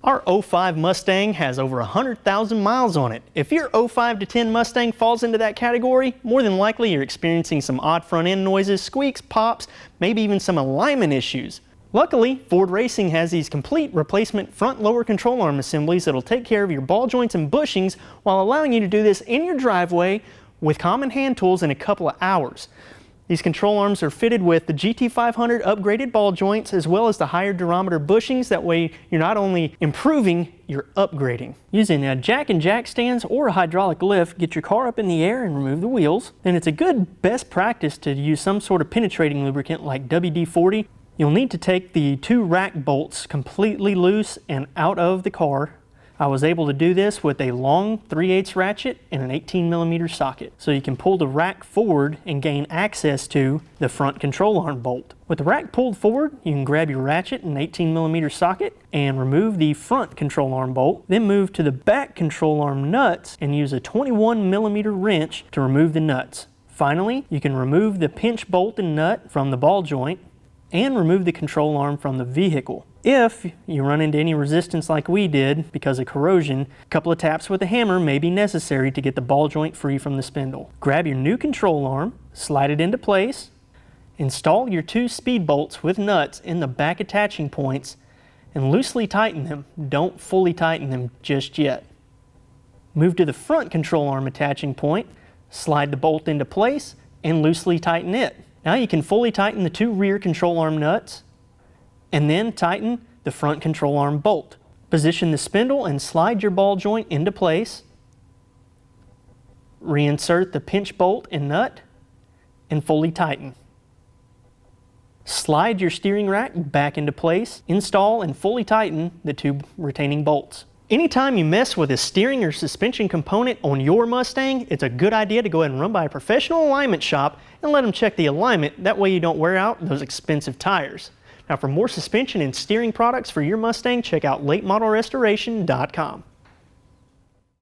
Our 05 Mustang has over 100,000 miles on it. If your 05 to 10 Mustang falls into that category, more than likely you're experiencing some odd front end noises, squeaks, pops, maybe even some alignment issues. Luckily, Ford Racing has these complete replacement front lower control arm assemblies that'll take care of your ball joints and bushings while allowing you to do this in your driveway with common hand tools in a couple of hours. These control arms are fitted with the GT500 upgraded ball joints as well as the higher durometer bushings. That way you're not only improving, you're upgrading. Using a jack and jack stands or a hydraulic lift, get your car up in the air and remove the wheels. Then it's a good best practice to use some sort of penetrating lubricant like WD-40. You'll need to take the 2 rack bolts completely loose and out of the car. I was able to do this with a long 3/8 ratchet and an 18mm socket. So you can pull the rack forward and gain access to the front control arm bolt. With the rack pulled forward, you can grab your ratchet and 18mm socket and remove the front control arm bolt. Then move to the back control arm nuts and use a 21mm wrench to remove the nuts. Finally, you can remove the pinch bolt and nut from the ball joint and remove the control arm from the vehicle. If you run into any resistance like we did because of corrosion, a couple of taps with a hammer may be necessary to get the ball joint free from the spindle. Grab your new control arm, slide it into place, install your 2 speed bolts with nuts in the back attaching points, and loosely tighten them. Don't fully tighten them just yet. Move to the front control arm attaching point, slide the bolt into place, and loosely tighten it. Now you can fully tighten the 2 rear control arm nuts and then tighten the front control arm bolt. Position the spindle and slide your ball joint into place. Reinsert the pinch bolt and nut and fully tighten. Slide your steering rack back into place, install and fully tighten the 2 retaining bolts. Anytime you mess with a steering or suspension component on your Mustang, it's a good idea to go ahead and run by a professional alignment shop and let them check the alignment. That way you don't wear out those expensive tires. Now for more suspension and steering products for your Mustang, check out latemodelrestoration.com.